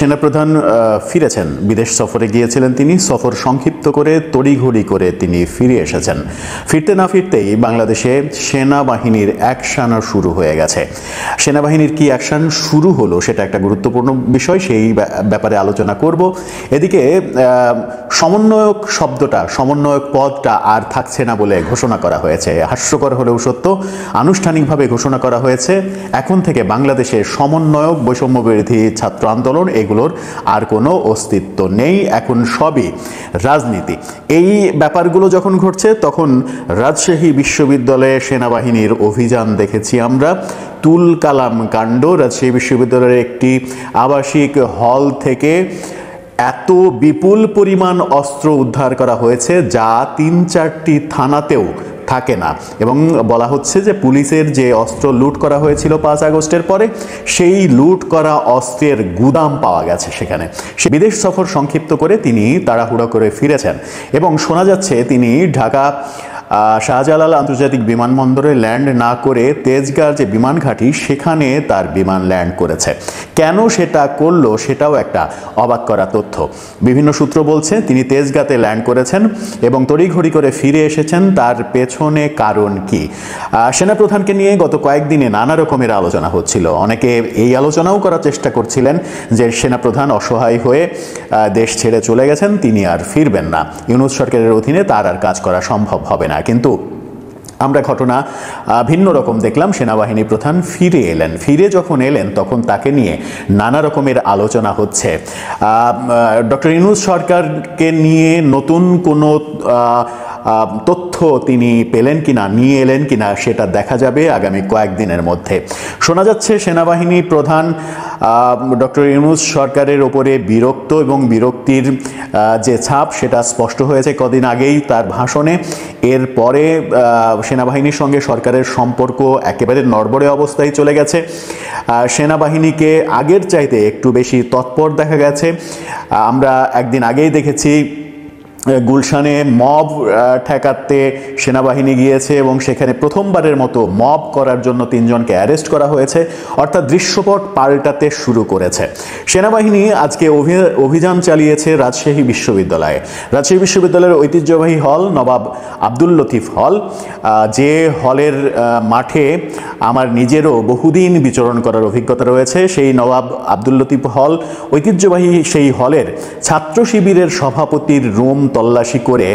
সেনাপ্রধান ফিরেছেন। বিদেশ সফরে গিয়েছিলেন তিনি। সফর সংক্ষিপ্ত করে তড়িঘড়ি করে তিনি ফিরে এসেছেন। ফিরতে না ফিরতেই বাংলাদেশে সেনাবাহিনীর অ্যাকশন শুরু হয়ে গেছে। সেনাবাহিনীর কি অ্যাকশন শুরু হলো সেটা একটা গুরুত্বপূর্ণ বিষয়, সেই ব্যাপারে আলোচনা করব। এদিকে সমন্বয়ক শব্দটা, সমন্বয়ক পদটা আর থাকছে না বলে ঘোষণা করা হয়েছে। হাস্যকর হলেও সত্য, আনুষ্ঠানিকভাবে ঘোষণা করা হয়েছে এখন থেকে বাংলাদেশে সমন্বয়ক, বৈষম্য বিরোধী ছাত্র আন্দোলন এগুলোর আর কোনো অস্তিত্ব নেই, এখন সবই রাজনীতি। এই ব্যাপারগুলো যখন ঘটছে তখন রাজশাহী বিশ্ববিদ্যালয়ে সেনাবাহিনীর অভিযান দেখেছি আমরা। তুল কালাম কাণ্ড। রাজশাহী বিশ্ববিদ্যালয়ের একটি আবাসিক হল থেকে এত বিপুল পরিমাণ অস্ত্র উদ্ধার করা হয়েছে যা ৩-৪টি থানাতেও থাকে না, এবং বলা হচ্ছে যে পুলিশের যে অস্ত্র লুট করা হয়েছিল 5 আগস্টের পরে, সেই লুট করা অস্ত্রের গুদাম পাওয়া গেছে সেখানে। সে বিদেশ সফর সংক্ষিপ্ত করে তিনি তাড়াহুড়ো করে ফিরেছেন এবং শোনা যাচ্ছে তিনি ঢাকা শাহজালাল আন্তর্জাতিক বিমানবন্দরে ল্যান্ড না করে তেজগাঁর যে বিমান ঘাঁটি সেখানে তার বিমান ল্যান্ড করেছে। কেন সেটা করলো সেটাও একটা অবাক করা তথ্য। বিভিন্ন সূত্র বলছে তিনি তেজগাঁতে ল্যান্ড করেছেন এবং তড়িঘড়ি করে ফিরে এসেছেন। তার পেছনে কারণ কি? সেনাপ্রধানকে নিয়ে গত কয়েকদিনে নানা রকমের আলোচনা হচ্ছিল। অনেকে এই আলোচনাও করার চেষ্টা করছিলেন যে সেনাপ্রধান অসহায় হয়ে দেশ ছেড়ে চলে গেছেন, তিনি আর ফিরবেন না, ইউনূস সরকারের অধীনে তার আর কাজ করা সম্ভব হবে না। কিন্তু আমরা ঘটনা ভিন্ন রকম দেখলাম। সেনাবাহিনী প্রধান ফিরে এলেন। ফিরে যখন এলেন তখন তাকে নিয়ে নানা রকমের আলোচনা হচ্ছে। ডক্টর ইউনূস সরকারকে নিয়ে নতুন কোনো তথ্য তিনি পেলেন কিনা, নিয়ে এলেন কিনা সেটা দেখা যাবে আগামী কয়েকদিনের মধ্যে। শোনা যাচ্ছে সেনাবাহিনী প্রধান ডক্টর ইউনূস সরকারের ওপরে বিরক্ত, এবং বিরক্তির যে ছাপ সেটা স্পষ্ট হয়েছে কদিন আগেই তার ভাষণে। এরপরে সেনাবাহিনীর সঙ্গে সরকারের সম্পর্ক একেবারে নড়বড়ে অবস্থায় চলে গেছে। সেনাবাহিনীকে আগের চাইতে একটু বেশি তৎপর দেখা গেছে। আমরা একদিন আগেই দেখেছি গুলশানে মব ঠেকাতে সেনাবাহিনী গিয়েছে এবং সেখানে প্রথমবারের মতো মব করার জন্য 3 জনকে অ্যারেস্ট করা হয়েছে। অর্থাৎ দৃশ্যপট পাল্টাতে শুরু করেছে। সেনাবাহিনী আজকে অভিযান চালিয়েছে রাজশাহী বিশ্ববিদ্যালয়ে। রাজশাহী বিশ্ববিদ্যালয়ের ঐতিহ্যবাহী হল নবাব আব্দুল লতিফ হল, যে হলের মাঠে আমার নিজেরও বহুদিন বিচরণ করার অভিজ্ঞতা রয়েছে। সেই নবাব আব্দুল লতিফ হল, ঐতিহ্যবাহী সেই হলের ছাত্র শিবিরের সভাপতির রুম তল্লাশি করে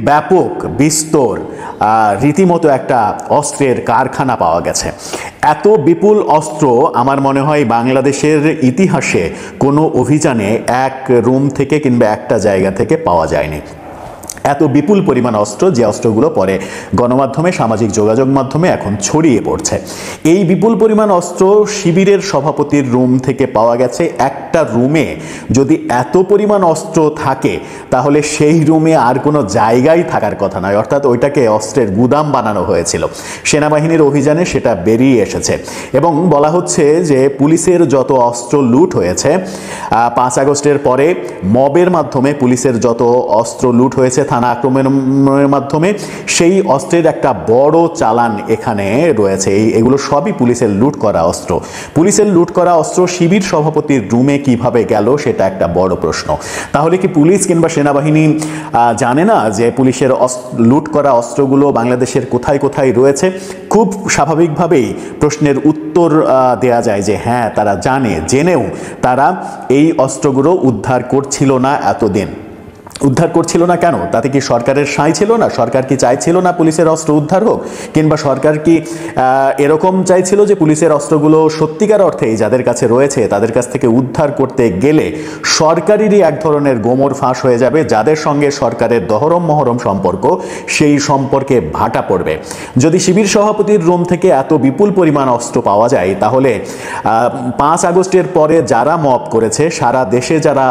ব্যাপক বিস্তর রীতিমতো একটা অস্ত্রের কারখানা পাওয়া গেছে। এত বিপুল অস্ত্র আমার মনে হয় বাংলাদেশের ইতিহাসে কোনো অভিযানে এক রুম থেকে কিংবা একটা জায়গা থেকে পাওয়া যায়নি। এত বিপুল পরিমাণ অস্ত্র, যে অস্ত্রগুলো পরে গণমাধ্যমে, সামাজিক যোগাযোগ মাধ্যমে এখন ছড়িয়ে পড়ছে। এই বিপুল পরিমাণ অস্ত্র শিবিরের সভাপতির রুম থেকে পাওয়া গেছে। একটা রুমে যদি এত পরিমাণ অস্ত্র থাকে তাহলে সেই রুমে আর কোনো জায়গায় থাকার কথা নয়, অর্থাৎ ওইটাকে অস্ত্রের গুদাম বানানো হয়েছিল। সেনাবাহিনীর অভিযানে সেটা বেরিয়ে এসেছে এবং বলা হচ্ছে যে পুলিশের যত অস্ত্র লুট হয়েছে 5 আগস্টের পরে মবের মাধ্যমে, পুলিশের যত অস্ত্র লুট হয়েছে থানা আক্রমণের মাধ্যমে, সেই অস্ত্রের একটা বড় চালান এখানে রয়েছে। এগুলো সবই পুলিশের লুট করা অস্ত্র। পুলিশের লুট করা অস্ত্র শিবির সভাপতির রুমে কিভাবে গেল সেটা একটা বড় প্রশ্ন। তাহলে কি পুলিশ কিংবা সেনাবাহিনী জানে না যে পুলিশের লুট করা অস্ত্রগুলো বাংলাদেশের কোথায় কোথায় রয়েছে? খুব স্বাভাবিকভাবেই প্রশ্নের উত্তর দেয়া যায় যে হ্যাঁ, তারা জানে। জেনেও তারা এই অস্ত্রগুলো উদ্ধার করছিল না এতদিন। উদ্ধার করছিল না কেন? তাতে কি সরকারের সায় ছিল না? সরকার কি চাইছিল না পুলিশের অস্ত্র উদ্ধার হোক? কিংবা সরকার কি এরকম চাইছিল যে পুলিশের অস্ত্রগুলো সত্যিকার অর্থেই যাদের কাছে রয়েছে তাদের কাছ থেকে উদ্ধার করতে গেলে সরকারেরই এক ধরনের গোমর ফাঁস হয়ে যাবে, যাদের সঙ্গে সরকারের দহরম মহরম সম্পর্ক, সেই সম্পর্কে ভাটা পড়বে? যদি শিবির সভাপতির রুম থেকে এত বিপুল পরিমাণ অস্ত্র পাওয়া যায় তাহলে 5 আগস্টের পরে যারা মব করেছে, সারা দেশে যারা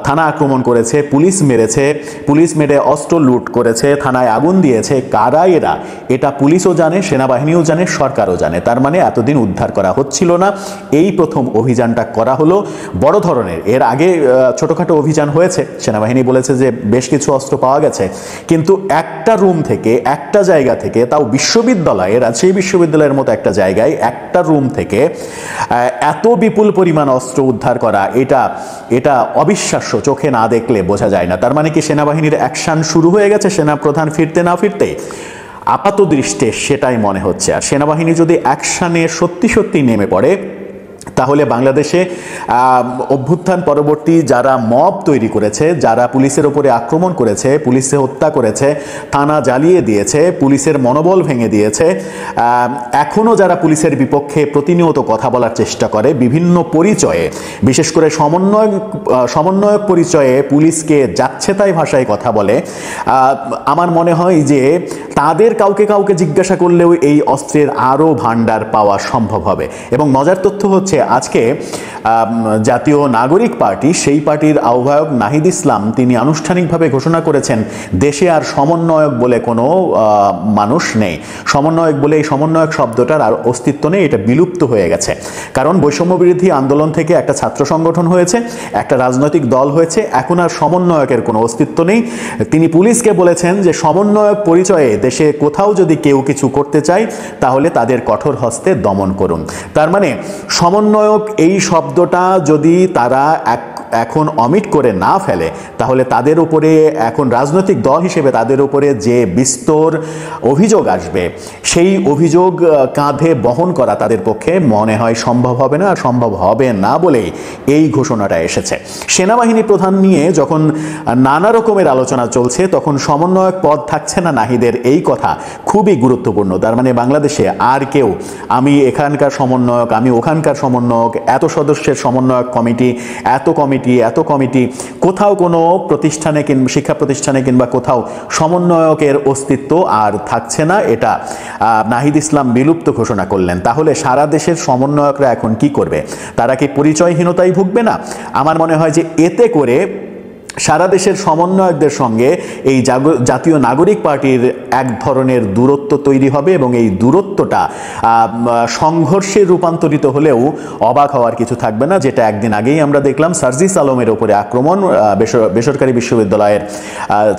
থানা আক্রমণ করেছে, করেছে, পুলিশ মেরেছে, পুলিশ মেরে অস্ত্র লুট করেছে, থানায় আগুন দিয়েছে, কারা এরা এটা পুলিশও জানে, সেনাবাহিনীও জানে, সরকারও জানে। তার মানে এতদিন উদ্ধার করা হচ্ছিল না, এই প্রথম অভিযানটা করা হলো বড় ধরনের। এর আগে ছোটখাটো অভিযান হয়েছে, সেনাবাহিনী বলেছে যে বেশ কিছু অস্ত্র পাওয়া গেছে, কিন্তু একটা রুম থেকে, একটা জায়গা থেকে, তাও বিশ্ববিদ্যালয়ে, রাজশাহী বিশ্ববিদ্যালয়ের মতো একটা জায়গায় একটা রুম থেকে এত বিপুল পরিমাণ অস্ত্র উদ্ধার করা, এটা অবিশ্বাস্য, চোখে না দেখলে বোঝা যায় না। তার মানে কি সেনাবাহিনীর অ্যাকশন শুরু হয়ে গেছে সেনাপ্রধান ফিরতে না ফিরতে? আপাত দৃষ্টে সেটাই মনে হচ্ছে। আর সেনাবাহিনী যদি অ্যাকশনে সত্যি সত্যি নেমে পড়ে, তাহলে বাংলাদেশে অভ্যুত্থান পরবর্তী যারা মব তৈরি করেছে, যারা পুলিশের ওপরে আক্রমণ করেছে, পুলিশে হত্যা করেছে, থানা জ্বালিয়ে দিয়েছে, পুলিশের মনোবল ভেঙে দিয়েছে, এখনও যারা পুলিশের বিপক্ষে প্রতিনিয়ত কথা বলার চেষ্টা করে বিভিন্ন পরিচয়ে, বিশেষ করে সমন্বয়ক পরিচয়ে পুলিশকে যাচ্ছে তাই ভাষায় কথা বলে, আমার মনে হয় যে তাদের কাউকে কাউকে জিজ্ঞাসা করলেও এই অস্ত্রের আরও ভাণ্ডার পাওয়া সম্ভব হবে। এবং মজার তথ্য হচ্ছে, আজকে জাতীয় নাগরিক পার্টি, সেই পার্টির আহ্বায়ক নাহিদ ইসলাম তিনি আনুষ্ঠানিকভাবে ঘোষণা করেছেন দেশে আর সমন্বয়ক বলে কোনো মানুষ নেই। সমন্বয়ক বলে এই সমন্বয়ক শব্দটার আর অস্তিত্ব নেই, এটা বিলুপ্ত হয়ে গেছে। কারণ বৈষম্য বিরোধী আন্দোলন থেকে একটা ছাত্র সংগঠন হয়েছে, একটা রাজনৈতিক দল হয়েছে, এখন আর সমন্বয়কের কোনো অস্তিত্ব নেই। তিনি পুলিশকে বলেছেন যে সমন্বয়ক পরিচয়ে দেশে কোথাও যদি কেউ কিছু করতে চায় তাহলে তাদের কঠোর হস্তে দমন করুন। তার মানে সমন্বয়ক এই শব্দটা যদি তারা এখন অমিট করে না ফেলে, তাহলে তাদের উপরে এখন রাজনৈতিক দল হিসেবে তাদের উপরে যে বিস্তর অভিযোগ আসবে, সেই অভিযোগ কাঁধে বহন করা তাদের পক্ষে মনে হয় সম্ভব হবে না। আর সম্ভব হবে না বলেই এই ঘোষণাটা এসেছে। সেনাবাহিনী প্রধান নিয়ে যখন নানা রকমের আলোচনা চলছে, তখন সমন্বয়ক পদ থাকছে না নাহিদের, এই কথা খুবই গুরুত্বপূর্ণ। তার মানে বাংলাদেশে আর কেউ আমি এখানকার সমন্বয়ক, আমি ওখানকার সমন্বয়ক, এত সদস্যের সমন্বয়ক কমিটি, এত কমিটি, কোথাও কোনো প্রতিষ্ঠানে কিংবা শিক্ষা প্রতিষ্ঠানে কিংবা কোথাও সমন্বয়কের অস্তিত্ব আর থাকছে না, এটা নাহিদ ইসলাম বিলুপ্ত ঘোষণা করলেন। তাহলে সারা দেশের সমন্বয়করা এখন কি করবে? তারা কি পরিচয়হীনতায় ভুগবে না? আমার মনে হয় যে এতে করে সারা দেশের সমন্বয়কদের সঙ্গে এই জাতীয় নাগরিক পার্টির এক ধরনের দূরত্ব তৈরি হবে, এবং এই দূরত্বটা সংঘর্ষে রূপান্তরিত হলেও অবাক হওয়ার কিছু থাকবে না। যেটা একদিন আগেই আমরা দেখলাম, সার্জিস আলমের উপরে আক্রমণ, বেসরকারি বিশ্ববিদ্যালয়ের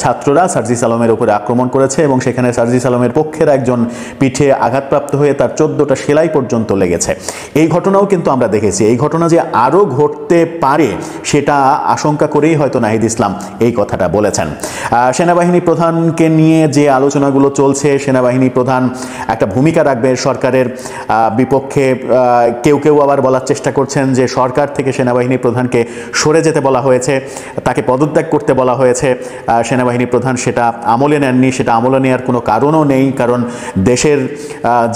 ছাত্ররা সার্জিস আলমের উপরে আক্রমণ করেছে, এবং সেখানে সার্জিস আলমের পক্ষের একজন পিঠে আঘাতপ্রাপ্ত হয়ে তার 14টা সেলাই পর্যন্ত লেগেছে। এই ঘটনাও কিন্তু আমরা দেখেছি। এই ঘটনা যে আরও ঘটতে পারে সেটা আশঙ্কা করেই হয়তো নাহিদ ইসলাম এই কথাটা বলেছেন। সেনাবাহিনী প্রধানকে নিয়ে যে আলোচনাগুলো চলছে, সেনাবাহিনী প্রধান একটা ভূমিকা রাখবে সরকারের বিপক্ষে। কেউ আবার বলার চেষ্টা করছেন যে সরকার থেকে সেনাবাহিনী প্রধানকে সরে যেতে বলা হয়েছে, তাকে পদত্যাগ করতে বলা হয়েছে। সেনাবাহিনী প্রধান সেটা আমলে নেননি, সেটা আমলে নেওয়ার কোনো কারণও নেই। কারণ দেশের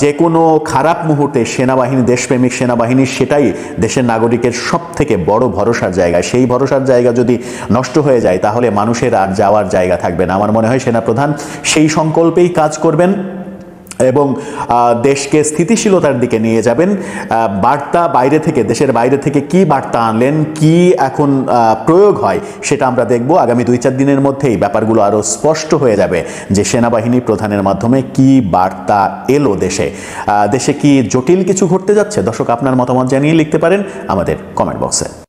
যে কোনো খারাপ মুহূর্তে সেনাবাহিনী, দেশপ্রেমিক সেনাবাহিনী, সেটাই দেশের নাগরিকের সব থেকে বড় ভরসার জায়গা। সেই ভরসার জায়গা যদি নষ্ট হয়ে যায় তাহলে মানুষের আর যাওয়ার জায়গা থাকবে না। আমার মনে হয় সেনাপ্রধান সেই সংকল্পেই কাজ করবেন এবং দেশকে স্থিতিশীলতার দিকে নিয়ে যাবেন। বার্তা বাইরে থেকে, দেশের বাইরে থেকে কি বার্তা আনলেন, কি এখন প্রয়োগ হয়, সেটা আমরা দেখব। আগামী 2-4 দিনের মধ্যেই ব্যাপারগুলো আরও স্পষ্ট হয়ে যাবে যে সেনাবাহিনী প্রধানের মাধ্যমে কি বার্তা এলো দেশে কি জটিল কিছু ঘটতে যাচ্ছে। দর্শক, আপনার মতামত জানিয়ে লিখতে পারেন আমাদের কমেন্ট বক্সে।